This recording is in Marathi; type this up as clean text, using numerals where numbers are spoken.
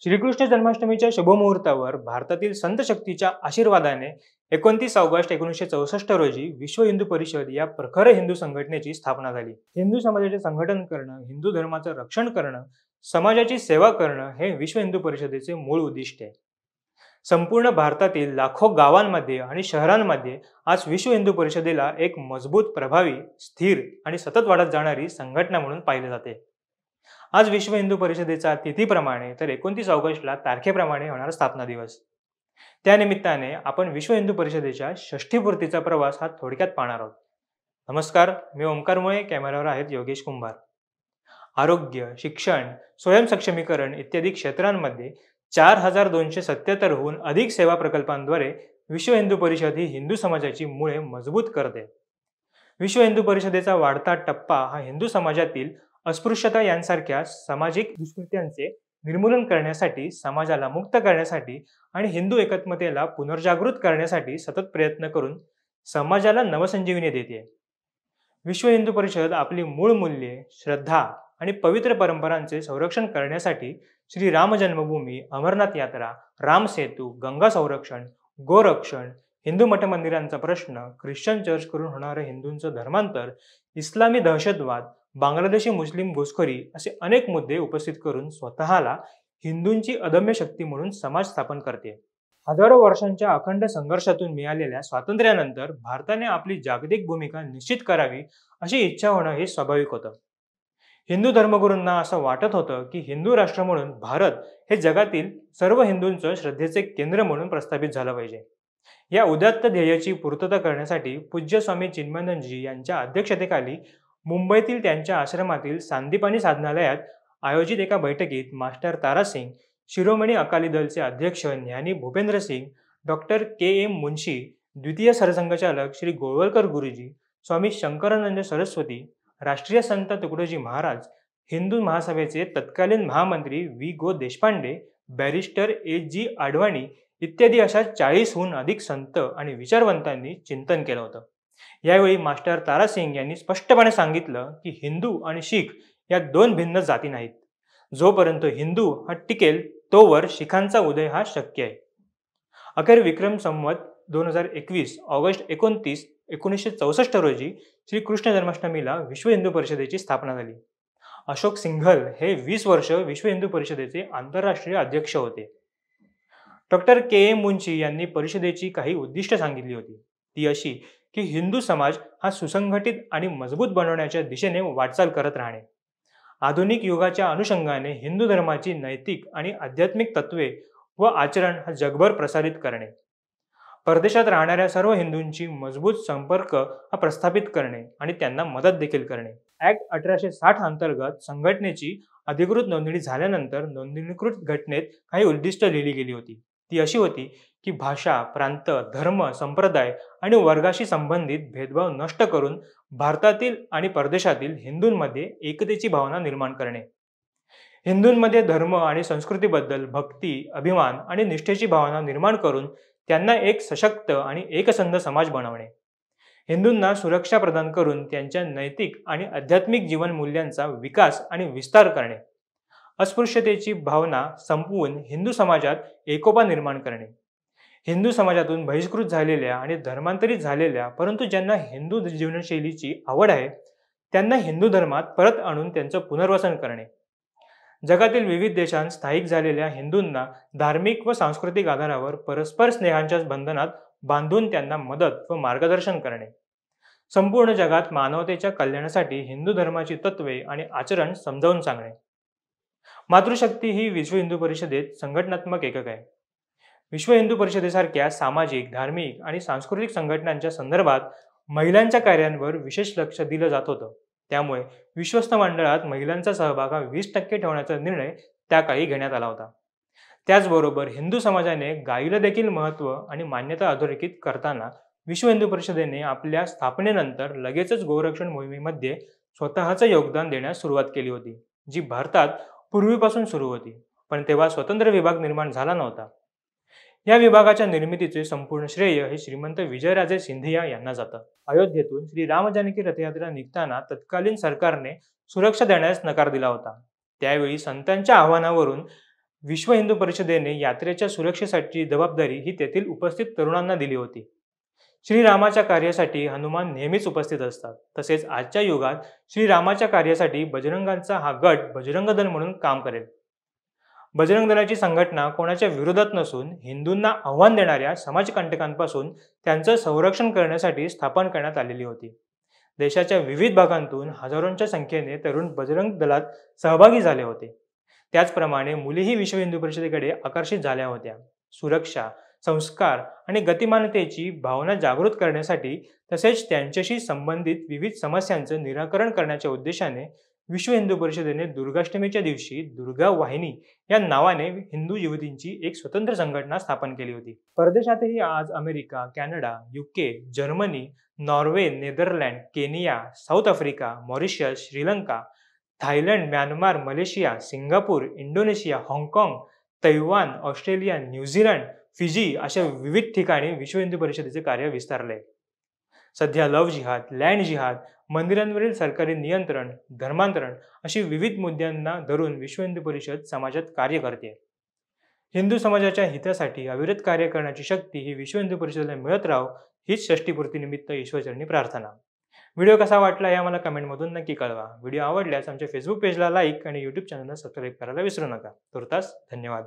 श्रीकृष्ण जन्माष्टमीच्या शुभमुहूर्तावर भारतातील संत शक्तीच्या आशीर्वादाने 29 ऑगस्ट 1964 रोजी विश्व हिंदू परिषद या प्रखर हिंदू संघटनेची स्थापना झाली. हिंदू समाजाचे संघटन करणं, हिंदू धर्माचं रक्षण करणं, समाजाची सेवा करणं हे विश्व हिंदू परिषदेचे मूळ उद्दिष्ट आहे. संपूर्ण भारतातील लाखो गावांमध्ये आणि शहरांमध्ये आज विश्व हिंदू परिषदेला एक मजबूत, प्रभावी, स्थिर आणि सतत वाढत जाणारी संघटना म्हणून पाहिले जाते. आज विश्व हिंदू परिषदेचा तिथीप्रमाणे तर 29 ऑगस्टला तारखेप्रमाणे होणारा स्थापना दिवस. त्यानिमित्ताने आपण विश्व हिंदू परिषदेच्या षष्ठीपूर्तीचा प्रवास हा थोडक्यात पाहणार आहोत. नमस्कार, मी ओंकार मुळे, कॅमेऱ्यावर आहेत योगेश कुंभार. आरोग्य, शिक्षण, स्वयंसक्षमीकरण इत्यादी क्षेत्रांमध्ये 4277 हून अधिक सेवा प्रकल्पांद्वारे विश्व हिंदू परिषद ही हिंदू समाजाची मुळे मजबूत करते. विश्व हिंदू परिषदेचा वाढता टप्पा हा हिंदू समाजातील अस्पृश्यता यांसारख्या सामाजिक दुष्कृत्यांचे निर्मूलन करण्यासाठी, समाजाला मुक्त करण्यासाठी आणि हिंदू एकात्मतेला पुनर्जागृत करण्यासाठी सतत प्रयत्न करून समाजाला नवसंजीवनी देते. विश्व हिंदू परिषद आपली मूळ मूल्ये, श्रद्धा आणि पवित्र परंपरांचे संरक्षण करण्यासाठी श्री राम जन्मभूमी, अमरनाथ यात्रा, राम सेतू, गंगा संरक्षण, गोरक्षण, हिंदू मठ मंदिरांचा प्रश्न, ख्रिश्चन चर्च करून होणारं हिंदूंचं धर्मांतर, इस्लामी दहशतवाद, बांगलादेशी मुस्लिम घुसखोरी असे अनेक मुद्दे उपस्थित करून स्वतःला हिंदूंची अदम्य शक्ती म्हणून समाज स्थापन करते. हजारो वर्षांच्या अखंड संघर्षातून मिळालेल्या स्वातंत्र्यानंतर भारताने आपली जागतिक भूमिका निश्चित करावी अशी इच्छा होणं हे स्वाभाविक होतं. हिंदू धर्मगुरूंना असं वाटत होतं की हिंदू राष्ट्र म्हणून भारत हे जगातील सर्व हिंदूंचं श्रद्धेचे केंद्र म्हणून प्रस्थापित झालं पाहिजे. या उदात्त ध्येयाची पूर्तता करण्यासाठी पूज्य स्वामी चिन्मयानंदजी यांच्या अध्यक्षतेखाली मुंबईतील त्यांच्या आश्रमातील सांदीपानी साधनालयात आयोजित एका बैठकीत मास्टर तारासिंग, शिरोमणी अकाली दलचे अध्यक्ष ज्ञानी भूपेंद्र सिंग, डॉक्टर के.एम. मुन्शी, द्वितीय सरसंघचालक श्री गोळवलकर गुरुजी, स्वामी शंकरानंद सरस्वती, राष्ट्रीय संत तुकडोजी महाराज, हिंदू महासभेचे तत्कालीन महामंत्री वी. गो. Deshpande, barrister A. आडवाणी इत्यादी अशा 40हून अधिक संत आणि विचारवंतांनी चिंतन केलं होतं. यावेळी मास्टर तारासिंग यांनी स्पष्टपणे सांगितलं की हिंदू आणि शीख या दोन भिन्न जाती नाहीत. जोपर्यंत हिंदू हा टिकेल तोवर शीखांचा उदय हा शक्य आहे. अखेर विक्रम संवत 2021 ऑगस्ट 29, 1964 रोजी श्रीकृष्ण जन्माष्टमीला विश्व हिंदू परिषदेची स्थापना झाली. अशोक सिंघल हे 20 वर्ष विश्व हिंदू परिषदेचे आंतरराष्ट्रीय अध्यक्ष होते. Doctor KM. मुन्शी यांनी परिषदेची काही उद्दिष्ट सांगितली होती. ती अशी की हिंदू समाज हा सुसंघटित आणि मजबूत बनवण्याच्या दिशेने वाटचाल करत राहणे, आधुनिक युगाच्या अनुषंगाने हिंदू धर्माची नैतिक आणि आध्यात्मिक तत्वे व आचरण हा जगभर प्रसारित करणे, परदेशात राहणाऱ्या सर्व हिंदूंची मजबूत संपर्क हा प्रस्थापित करणे आणि त्यांना मदत देखील करणे. ऍक्ट 1860 अंतर्गत संघटनेची अधिकृत नोंदणी झाल्यानंतर नोंदणीकृत घटनेत काही उद्दिष्ट लिहिली गेली होती. ती अशी होती की भाषा, प्रांत, धर्म, संप्रदाय आणि वर्गाशी संबंधित भेदभाव नष्ट करून भारतातील आणि परदेशातील हिंदूंमध्ये एकतेची भावना निर्माण करणे, हिंदूंमध्ये धर्म आणि संस्कृतीबद्दल भक्ती, अभिमान आणि निष्ठेची भावना निर्माण करून त्यांना एक सशक्त आणि एकसंध समाज बनवणे, हिंदूंना सुरक्षा प्रदान करून त्यांच्या नैतिक आणि आध्यात्मिक जीवन मूल्यांचा विकास आणि विस्तार करणे, अस्पृश्यतेची भावना संपवून हिंदू समाजात एकोपा निर्माण करणे, हिंदू समाजातून बहिष्कृत झालेल्या आणि धर्मांतरित झालेल्या परंतु ज्यांना हिंदू जीवनशैलीची आवड आहे त्यांना हिंदू धर्मात परत आणून त्यांचं पुनर्वसन करणे, जगातील विविध देशांत स्थायिक झालेल्या हिंदूंना धार्मिक व सांस्कृतिक आधारावर परस्पर स्नेहाच्या बंधनात बांधून त्यांना मदत व मार्गदर्शन करणे, संपूर्ण जगात मानवतेच्या कल्याणासाठी हिंदू धर्माची तत्वे आणि आचरण समजावून सांगणे. मातृशक्ती ही विश्व हिंदू परिषदेत संघटनात्मक एकक आहे. विश्व हिंदू परिषदेसारख्या सामाजिक, धार्मिक आणि सांस्कृतिक संघटनांच्या संदर्भात महिलांच्या कार्यांवर विशेष लक्ष दिलं जात होतं. त्यामुळे विश्वस्त मंडळात महिलांचा सहभाग हा 20% ठेवण्याचा निर्णय त्या काळी घेण्यात आला होता. त्याचबरोबर हिंदू समाजाने गायीला देखील महत्त्व आणि मान्यता अधोरेखित करताना विश्व हिंदू परिषदेने आपल्या स्थापनेनंतर लगेचच गोरक्षण मोहिमेमध्ये स्वतःचं योगदान देण्यास सुरुवात केली होती, जी भारतात पूर्वीपासून सुरू होती, पण तेव्हा स्वतंत्र विभाग निर्माण झाला नव्हता. या विभागाच्या निर्मितीचे संपूर्ण श्रेय हे श्रीमंत विजयराजे सिंधिया यांना जातं. अयोध्येतून श्री राम जानकी रथयात्रा निघताना तत्कालीन सरकारने सुरक्षा देण्यास नकार दिला होता. त्यावेळी संतांच्या आव्हानावरून विश्व हिंदू परिषदेने यात्रेच्या सुरक्षेसाठी जबाबदारी ही तेथील उपस्थित तरुणांना दिली होती. श्रीरामाच्या कार्यासाठी हनुमान नेहमीच उपस्थित असतात. तसेच आजच्या युगात श्रीरामाच्या कार्यासाठी बजरंगांचा हा गट बजरंग दल म्हणून काम करेल. बजरंग दलाची संघटना कोणाच्या विरोधात नसून हिंदूंना आव्हान देणाऱ्या समाजकंटकांपासून त्यांचं संरक्षण करण्यासाठी स्थापन करण्यात आलेली होती. देशाच्या विविध भागांतून हजारोंच्या संख्येने तरुण बजरंग दलात सहभागी झाले होते. त्याचप्रमाणे मुलीही विश्व हिंदू परिषदेकडे आकर्षित झाल्या होत्या. सुरक्षा, संस्कार आणि गतिमानतेची भावना जागृत करण्यासाठी तसेच त्यांच्याशी संबंधित विविध समस्यांचं निराकरण करण्याच्या उद्देशाने विश्व हिंदू परिषदेने दुर्गाष्टमीच्या दिवशी दुर्गा वाहिनी या नावाने हिंदू युवतींची एक स्वतंत्र संघटना स्थापन केली होती. परदेशातही आज America, Canada, UK, Germany, Norway, Netherland, Kenya, south Africa, Mauritius, Sri Lanka, Thailand, Myanmar, Malaysia, Singapore, Indonesia, हाँगकाँग, तैवान, ऑस्ट्रेलिया, न्यूझीलंड, फिजी अशा विविध ठिकाणी विश्व हिंदू परिषदेचे कार्य विस्तारले. सध्या लव्ह जिहाद, लँड जिहाद, मंदिरांवरील सरकारी नियंत्रण, धर्मांतरण अशी विविध मुद्द्यांना धरून विश्व हिंदू परिषद समाजात कार्य करते. हिंदू समाजाच्या हितासाठी अविरत कार्य करण्याची शक्ती ही विश्व हिंदू परिषदेला मिळत राहो हीच षष्टीपूर्तीनिमित्त ईश्वरचरणी प्रार्थना. व्हिडिओ कसा वाटला हे आम्हाला कमेंटमधून नक्की कळवा. व्हिडिओ आवडल्यास आमच्या फेसबुक पेजला लाईक आणि यूट्यूब चॅनलला सबस्क्राईब करायला विसरू नका. तुर्तास धन्यवाद.